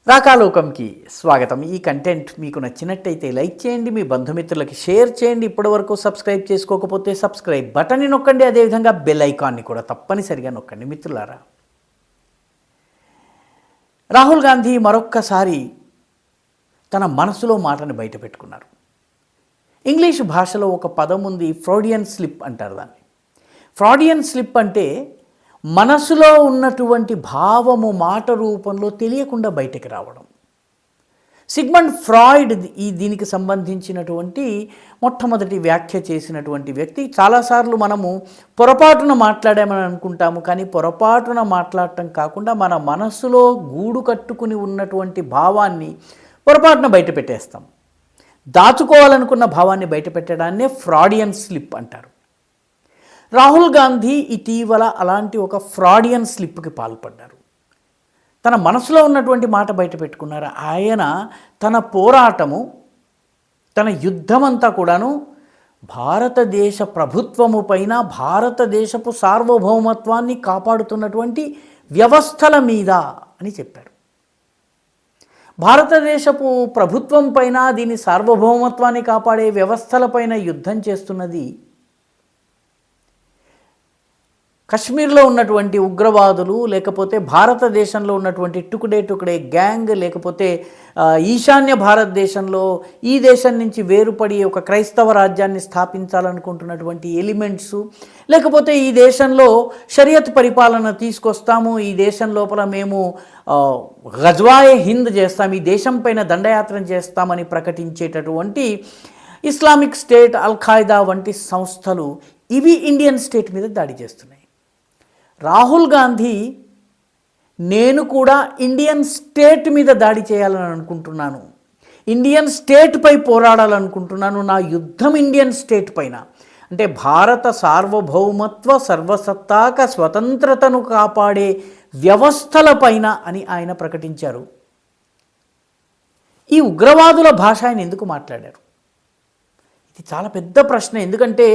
రాకాలోకంకి స్వాగతం. ఈ కంటెంట్ మీకు నచ్చినట్టయితే లైక్ చేయండి, మీ బంధుమిత్రులకి షేర్ చేయండి. ఇప్పటివరకు సబ్స్క్రైబ్ చేసుకోకపోతే సబ్స్క్రైబ్ బటన్ని నొక్కండి, అదేవిధంగా బెల్ ఐకాన్ని కూడా తప్పనిసరిగా నొక్కండి. మిత్రులారా, రాహుల్ గాంధీ మరొక్కసారి తన మనసులో మాటను బయట పెట్టుకున్నారు. ఇంగ్లీష్ భాషలో ఒక పదం ఉంది, ఫ్రాడియన్ స్లిప్ అంటారు దాన్ని. ఫ్రాడియన్ స్లిప్ అంటే మనసులో ఉన్నటువంటి భావము మాట రూపంలో తెలియకుండా బయటకు రావడం. సిగ్మండ్ ఫ్రాయిడ్ దీనికి సంబంధించినటువంటి మొట్టమొదటి వ్యాఖ్య చేసినటువంటి వ్యక్తి. చాలాసార్లు మనము పొరపాటున మాట్లాడామని అనుకుంటాము, కానీ పొరపాటున మాట్లాడటం కాకుండా మన మనసులో గూడు కట్టుకుని ఉన్నటువంటి భావాన్ని పొరపాటున బయట పెట్టేస్తాం. దాచుకోవాలనుకున్న భావాన్ని బయట పెట్టడాన్నే ఫ్రాడియన్ స్లిప్ అంటారు. రాహుల్ గాంధీ ఇటీవల అలాంటి ఒక ఫ్రాడియన్ స్లిప్కి పాల్పడ్డారు. తన మనసులో ఉన్నటువంటి మాట బయట పెట్టుకున్నారు. ఆయన తన పోరాటము, తన యుద్ధమంతా కూడాను భారతదేశ ప్రభుత్వము పైన, భారతదేశపు సార్వభౌమత్వాన్ని కాపాడుతున్నటువంటి వ్యవస్థల మీద అని చెప్పారు. భారతదేశపు ప్రభుత్వం పైన, దీని సార్వభౌమత్వాన్ని కాపాడే వ్యవస్థలపైన యుద్ధం చేస్తున్నది కశ్మీర్లో ఉన్నటువంటి ఉగ్రవాదులు, లేకపోతే భారతదేశంలో ఉన్నటువంటి టుకుడే గ్యాంగ్, లేకపోతే ఈశాన్య భారతదేశంలో ఈ దేశం నుంచి వేరుపడి ఒక క్రైస్తవ రాజ్యాన్ని స్థాపించాలనుకుంటున్నటువంటి ఎలిమెంట్సు, లేకపోతే ఈ దేశంలో షరియత్ పరిపాలన తీసుకొస్తాము, ఈ దేశం లోపల మేము గజ్వాయే హింద్ చేస్తాం, ఈ దేశం పైన దండయాత్ర చేస్తామని ప్రకటించేటటువంటి ఇస్లామిక్ స్టేట్, అల్ ఖైదా వంటి సంస్థలు ఇవి ఇండియన్ స్టేట్ మీద దాడి చేస్తున్నాయి. రాహుల్ గాంధీ, నేను కూడా ఇండియన్ స్టేట్ మీద దాడి చేయాలని అనుకుంటున్నాను, ఇండియన్ స్టేట్పై పోరాడాలనుకుంటున్నాను, నా యుద్ధం ఇండియన్ స్టేట్ పైన, అంటే భారత సార్వభౌమత్వ సర్వసత్తాక స్వతంత్రతను కాపాడే వ్యవస్థల పైన అని ఆయన ప్రకటించారు. ఈ ఉగ్రవాదుల భాష ఆయన ఎందుకు మాట్లాడారు? ఇది చాలా పెద్ద ప్రశ్న. ఎందుకంటే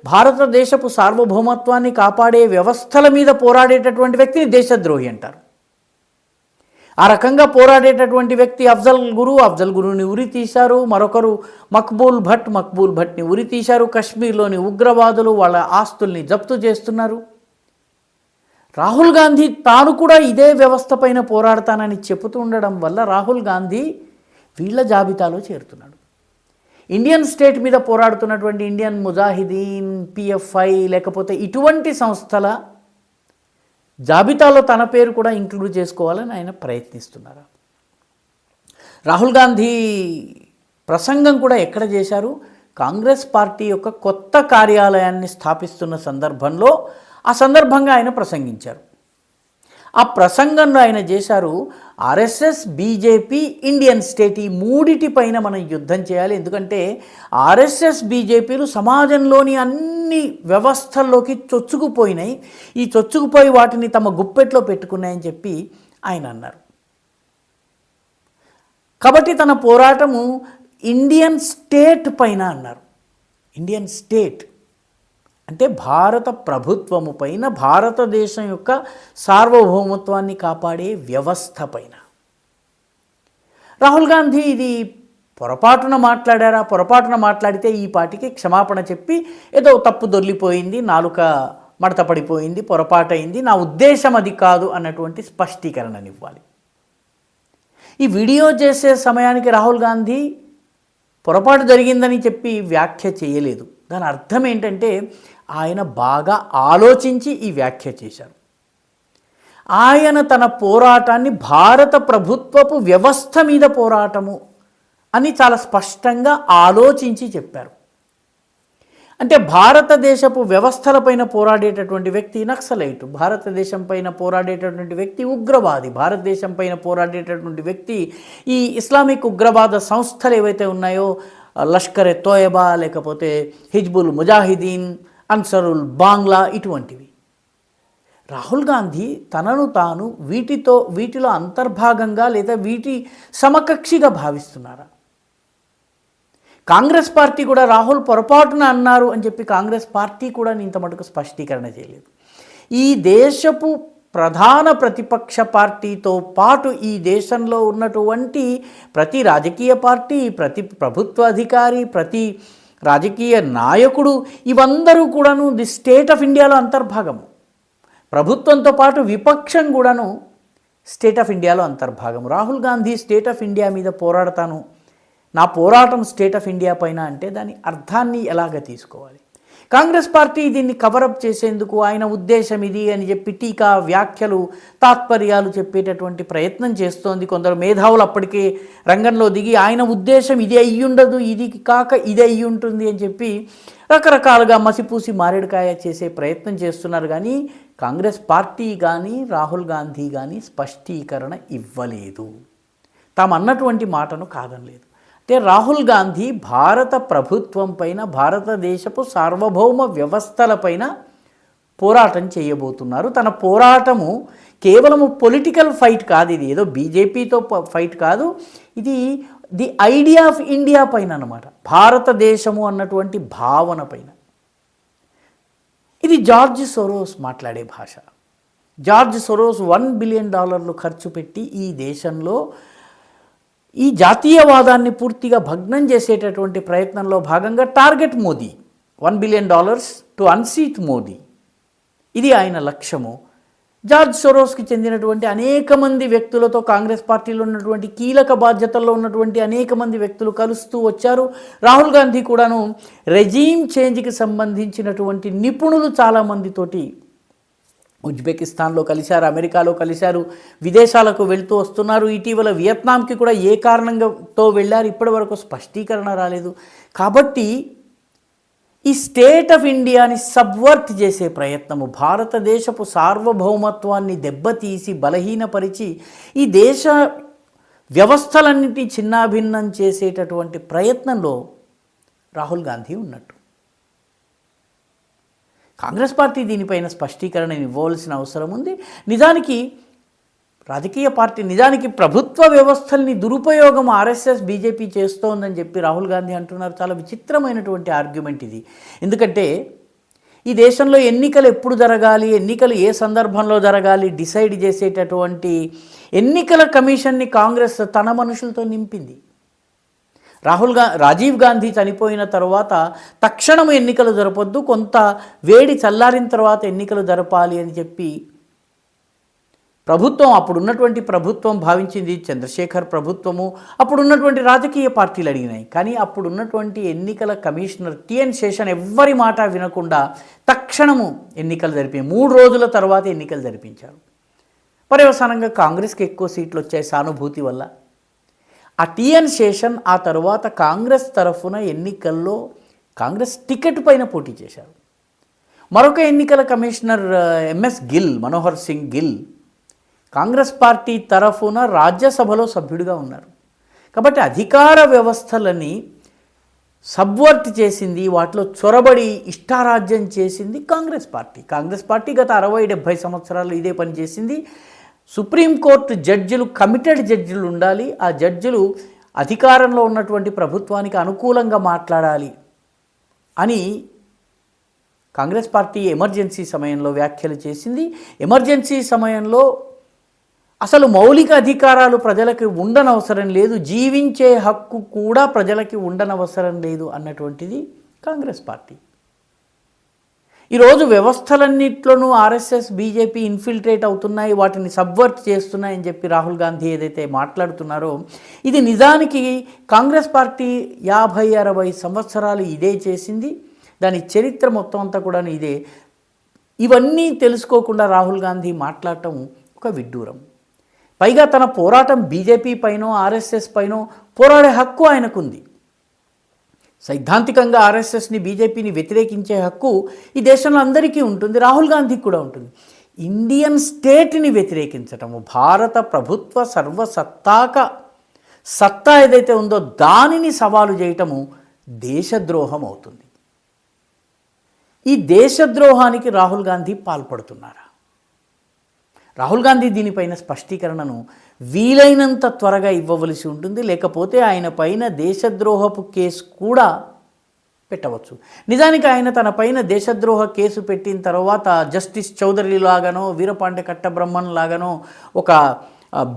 భారతదేశపు సార్వభౌమత్వాన్ని కాపాడే వ్యవస్థల మీద పోరాడేటటువంటి వ్యక్తిని దేశద్రోహి అంటారు. ఆ రకంగా పోరాడేటటువంటి వ్యక్తి అఫ్జల్ గురుని ఉరి తీశారు. మరొకరు మక్బూల్ భట్ని ఉరి తీశారు. కశ్మీర్లోని ఉగ్రవాదులు వాళ్ళ ఆస్తుల్ని జప్తు చేస్తున్నారు. రాహుల్ గాంధీ తాను కూడా ఇదే వ్యవస్థ పైన పోరాడతానని చెబుతూ ఉండడం వల్ల రాహుల్ గాంధీ వీళ్ళ జాబితాలో చేరుతున్నాడు. ఇండియన్ స్టేట్ మీద పోరాడుతున్నటువంటి ఇండియన్ ముజాహిదీన్, పిఎఫ్ఐ, లేకపోతే ఇటువంటి సంస్థల జాబితాలో తన పేరు కూడా ఇంక్లూడ్ చేసుకోవాలని ఆయన ప్రయత్నిస్తున్నారు. రాహుల్ గాంధీ ప్రసంగం కూడా ఎక్కడ చేశారు? కాంగ్రెస్ పార్టీ యొక్క కొత్త కార్యాలయాన్ని స్థాపిస్తున్న సందర్భంలో, ఆ సందర్భంగా ఆయన ప్రసంగించారు. ఆ ప్రసంగంలో ఆయన చేశారు, ఆర్ఎస్ఎస్, బీజేపీ, ఇండియన్ స్టేట్, ఈ మూడిటిపైన మనం యుద్ధం చేయాలి. ఎందుకంటే ఆర్ఎస్ఎస్, బీజేపీలు సమాజంలోని అన్ని వ్యవస్థల్లోకి చొచ్చుకుపోయినాయి, ఈ చొచ్చుకుపోయి వాటిని తమ గుప్పెట్లో పెట్టుకున్నాయని చెప్పి ఆయన అన్నారు. కాబట్టి తన పోరాటము ఇండియన్ స్టేట్ పైన అన్నారు. ఇండియన్ స్టేట్ అంటే భారత ప్రభుత్వము పైన, భారతదేశం యొక్క సార్వభౌమత్వాన్ని కాపాడే వ్యవస్థ పైన. రాహుల్ గాంధీ ఇది పొరపాటున మాట్లాడారా? పొరపాటున మాట్లాడితే ఈ పాటికి క్షమాపణ చెప్పి ఏదో తప్పు దొర్లిపోయింది, నాలుక మడత పడిపోయింది, పొరపాటైంది, నా ఉద్దేశం అది కాదు అన్నటువంటి స్పష్టీకరణనివ్వాలి. ఈ వీడియో చేసే సమయానికి రాహుల్ గాంధీ పొరపాటు జరిగిందని చెప్పి వ్యాఖ్య చేయలేదు. దాని అర్థం ఏంటంటే ఆయన బాగా ఆలోచించి ఈ వ్యాఖ్య చేశారు. ఆయన తన పోరాటాన్ని భారత ప్రభుత్వపు వ్యవస్థ మీద పోరాటము అని చాలా స్పష్టంగా ఆలోచించి చెప్పారు. అంటే భారతదేశపు వ్యవస్థలపైన పోరాడేటటువంటి వ్యక్తి నక్సలైట్, భారతదేశం పైన పోరాడేటటువంటి వ్యక్తి ఉగ్రవాది, భారతదేశం పైన పోరాడేటటువంటి వ్యక్తి ఈ ఇస్లామిక్ ఉగ్రవాద సంస్థలు ఏవైతే ఉన్నాయో, లష్కర్ ఎ తోయబా, లేకపోతే హిజ్బుల్ ముజాహిదీన్, అన్సరుల్ బాంగ్లా, ఇటువంటివి. రాహుల్ గాంధీ తనను తాను వీటిలో అంతర్భాగంగా లేదా వీటి సమకక్షిగా భావిస్తున్నారా? కాంగ్రెస్ పార్టీ కూడా రాహుల్ పొరపాటున అన్నారు అని చెప్పి కాంగ్రెస్ పార్టీ కూడా ఇంత మటుకు స్పష్టీకరణ చేయలేదు. ఈ దేశపు ప్రధాన ప్రతిపక్ష పార్టీతో పాటు ఈ దేశంలో ఉన్నటువంటి ప్రతి రాజకీయ పార్టీ, ప్రతి ప్రభుత్వ అధికారి, ప్రతి రాజకీయ నాయకుడు ఇవందరూ కూడాను ది స్టేట్ ఆఫ్ ఇండియాలో అంతర్భాగము. ప్రభుత్వంతో పాటు విపక్షం కూడాను స్టేట్ ఆఫ్ ఇండియాలో అంతర్భాగము. Rahul Gandhi state of India మీద పోరాడతాను, నా పోరాటం స్టేట్ ఆఫ్ ఇండియా పైన అంటే దాని అర్థాన్ని ఎలాగ తీసుకోవాలి? కాంగ్రెస్ పార్టీ దీన్ని కవరప్ చేసేందుకు ఆయన ఉద్దేశం ఇది అని చెప్పి టీకా, వ్యాఖ్యలు, తాత్పర్యాలు చెప్పేటటువంటి ప్రయత్నం చేస్తోంది. కొందరు మేధావులు అప్పటికే రంగంలో దిగి ఆయన ఉద్దేశం ఇది అయ్యుండదు, ఇది కాక ఇది అయ్యి ఉంటుంది అని చెప్పి రకరకాలుగా మసిపూసి మారేడుకాయ చేసే ప్రయత్నం చేస్తున్నారు. కానీ కాంగ్రెస్ పార్టీ కానీ రాహుల్ గాంధీ కానీ స్పష్టీకరణ ఇవ్వలేదు, తాము అన్నటువంటి మాటను కాదనలేదు. అంటే రాహుల్ గాంధీ భారత ప్రభుత్వం పైన, భారతదేశపు సార్వభౌమ వ్యవస్థలపైన పోరాటం చేయబోతున్నారు. తన పోరాటము కేవలము పొలిటికల్ ఫైట్ కాదు, ఇది ఏదో బీజేపీతో ఫైట్ కాదు, ఇది ది ఐడియా ఆఫ్ ఇండియా పైన అన్నమాట, భారతదేశము అన్నటువంటి భావన పైన. ఇది జార్జ్ సోరోస్ మాట్లాడే భాష. జార్జ్ సోరోస్ $1 బిలియన్ ఖర్చు పెట్టి ఈ దేశంలో ఈ జాతీయవాదాన్ని పూర్తిగా భగ్నం చేసేటటువంటి ప్రయత్నంలో భాగంగా target Modi, $1 billion to unseat Modi, ఇది ఆయన లక్ష్యము. జార్జ్ సోరోస్కి చెందినటువంటి అనేక మంది వ్యక్తులతో కాంగ్రెస్ పార్టీలో ఉన్నటువంటి కీలక బాధ్యతల్లో ఉన్నటువంటి అనేక మంది వ్యక్తులు కలుస్తూ వచ్చారు. రాహుల్ గాంధీ కూడాను రెజీమ్ చేంజ్కి సంబంధించినటువంటి నిపుణులు చాలామందితోటి ఉజ్బెకిస్తాన్లో కలిశారు, అమెరికాలో కలిశారు, విదేశాలకు వెళ్తూ వస్తున్నారు. ఇటీవల వియత్నాంకి కూడా ఏ కారణంతో వెళ్ళారు ఇప్పటి వరకు స్పష్టీకరణ రాలేదు. కాబట్టి ఈ స్టేట్ ఆఫ్ ఇండియాని సబ్వర్ట్ చేసే ప్రయత్నము, భారతదేశపు సార్వభౌమత్వాన్ని దెబ్బతీసి బలహీనపరిచి ఈ దేశ వ్యవస్థలన్నింటినీ చిన్నాభిన్నం చేసేటటువంటి ప్రయత్నంలో రాహుల్ గాంధీ ఉన్నట్టు. కాంగ్రెస్ పార్టీ దీనిపైన స్పష్టీకరణ ఇవ్వవలసిన అవసరం ఉంది. నిజానికి రాజకీయ పార్టీ, నిజానికి ప్రభుత్వ వ్యవస్థల్ని దురుపయోగం ఆర్ఎస్ఎస్ బీజేపీ చేస్తోందని చెప్పి రాహుల్ గాంధీ అంటున్నారు. చాలా విచిత్రమైనటువంటి ఆర్గ్యుమెంట్ ఇది. ఎందుకంటే ఈ దేశంలో ఎన్నికలు ఎప్పుడు జరగాలి, ఎన్నికలు ఏ సందర్భంలో జరగాలి డిసైడ్ చేసేటటువంటి ఎన్నికల కమిషన్ని కాంగ్రెస్ తన మనుషులతో నింపింది. రాజీవ్ గాంధీ చనిపోయిన తర్వాత తక్షణం ఎన్నికలు జరపొద్దు, కొంత వేడి చల్లారిన తర్వాత ఎన్నికలు జరపాలి అని చెప్పి ప్రభుత్వం, అప్పుడున్నటువంటి ప్రభుత్వం భావించింది. చంద్రశేఖర్ ప్రభుత్వము, అప్పుడున్నటువంటి రాజకీయ పార్టీలు అడిగినాయి. కానీ అప్పుడున్నటువంటి ఎన్నికల కమిషనర్ టిఎన్ శేషన్ ఎవ్వరి మాట వినకుండా తక్షణము ఎన్నికలు జరిపి 3 రోజుల తర్వాత ఎన్నికలు జరిపించారు. పర్యవసానంగా కాంగ్రెస్కి ఎక్కువ సీట్లు వచ్చాయి సానుభూతి వల్ల. ఆ టిఎన్ శేషన్ ఆ తర్వాత కాంగ్రెస్ తరఫున ఎన్నికల్లో కాంగ్రెస్ టికెట్ పైన పోటీ చేశారు. మరొక ఎన్నికల commissioner MS Gill, Manohar Singh Gill, Congress party తరఫున రాజ్యసభలో సభ్యుడిగా ఉన్నారు. కాబట్టి అధికార వ్యవస్థలని సబ్వర్ట్ చేసింది, వాటిలో చొరబడి ఇష్టారాజ్యం చేసింది కాంగ్రెస్ పార్టీ. కాంగ్రెస్ పార్టీ గత 60-70 సంవత్సరాలు ఇదే పని చేసింది. సుప్రీంకోర్టు జడ్జిలు కమిటెడ్ జడ్జిలు ఉండాలి, ఆ జడ్జిలు అధికారంలో ఉన్నటువంటి ప్రభుత్వానికి అనుకూలంగా మాట్లాడాలి అని కాంగ్రెస్ పార్టీ ఎమర్జెన్సీ సమయంలో వ్యాఖ్యలు చేసింది. ఎమర్జెన్సీ సమయంలో అసలు మౌలిక అధికారాలు ప్రజలకు ఉండనవసరం లేదు, జీవించే హక్కు కూడా ప్రజలకి ఉండనవసరం లేదు అన్నటువంటిది కాంగ్రెస్ పార్టీ. ఈరోజు వ్యవస్థలన్నిట్లోనూ ఆర్ఎస్ఎస్ బీజేపీ ఇన్ఫిల్ట్రేట్ అవుతున్నాయి, వాటిని సబ్వర్ట్ చేస్తున్నాయని చెప్పి రాహుల్ గాంధీ ఏదైతే మాట్లాడుతున్నారో ఇది నిజానికి కాంగ్రెస్ పార్టీ 50-60 సంవత్సరాలు ఇదే చేసింది. దాని చరిత్ర మొత్తం అంతా కూడా ఇదే. ఇవన్నీ తెలుసుకోకుండా రాహుల్ గాంధీ మాట్లాడటం ఒక విడ్డూరం. పైగా తన పోరాటం బీజేపీ పైనో ఆర్ఎస్ఎస్ పైనో పోరాడే హక్కు ఆయనకుంది. సైద్ధాంతికంగా ఆర్ఎస్ఎస్ని బీజేపీని వ్యతిరేకించే హక్కు ఈ దేశంలో అందరికీ ఉంటుంది, రాహుల్ గాంధీకి కూడా ఉంటుంది. ఇండియన్ స్టేట్ని వ్యతిరేకించటము, భారత ప్రభుత్వ సర్వసత్తాక సత్తా ఏదైతే ఉందో దానిని సవాలు చేయటము దేశద్రోహం అవుతుంది. ఈ దేశద్రోహానికి రాహుల్ గాంధీ పాల్పడుతున్నారా? రాహుల్ గాంధీ దీనిపైన స్పష్టీకరణను వీలైనంత త్వరగా ఇవ్వవలసి ఉంటుంది. లేకపోతే ఆయన పైన దేశద్రోహపు కేసు కూడా పెట్టవచ్చు. నిజానికి ఆయన తన పైన దేశద్రోహ కేసు పెట్టిన తర్వాత జస్టిస్ చౌదరి లాగానో వీరపాండ్య కట్టబ్రహ్మన్ లాగానో ఒక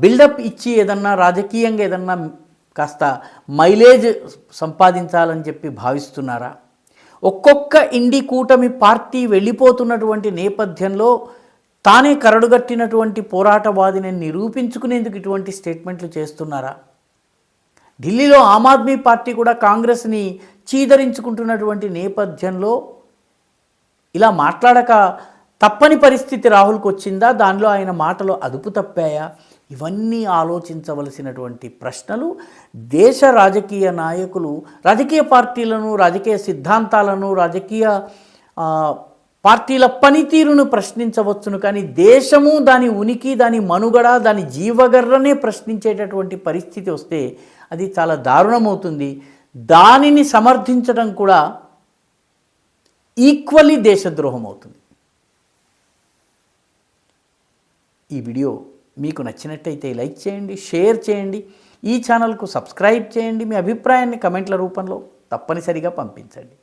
బిల్డప్ ఇచ్చి ఏదన్నా రాజకీయంగా ఏదన్నా కాస్త మైలేజ్ సంపాదించాలని చెప్పి భావిస్తున్నారా? ఒక్కొక్క ఇండి కూటమి పార్టీ వెళ్ళిపోతున్నటువంటి నేపథ్యంలో తానే కరడుగట్టినటువంటి పోరాటవాదిని నిరూపించుకునేందుకు ఇటువంటి స్టేట్మెంట్లు చేస్తున్నారా? ఢిల్లీలో ఆమ్ ఆద్మీ పార్టీ కూడా కాంగ్రెస్ని చీదరించుకుంటున్నటువంటి నేపథ్యంలో ఇలా మాట్లాడక తప్పని పరిస్థితి రాహుల్కి వచ్చిందా? దానిలో ఆయన మాటలు అదుపు తప్పాయా? ఇవన్నీ ఆలోచించవలసినటువంటి ప్రశ్నలు దేశ రాజకీయ నాయకులు రాజకీయ పార్టీలను, రాజకీయ సిద్ధాంతాలను, రాజకీయ పార్టీల పనితీరును ప్రశ్నించవచ్చును, కానీ దేశము, దాని ఉనికి, దాని మనుగడ, దాని జీవగర్రనే ప్రశ్నించేటటువంటి పరిస్థితి వస్తే అది చాలా దారుణమవుతుంది. దానిని సమర్థించడం కూడా ఈక్వల్లీ దేశద్రోహం అవుతుంది. ఈ వీడియో మీకు నచ్చినట్టయితే లైక్ చేయండి, షేర్ చేయండి, ఈ ఛానల్కు సబ్స్క్రైబ్ చేయండి. మీ అభిప్రాయాన్ని కమెంట్ల రూపంలో తప్పనిసరిగా పంపించండి.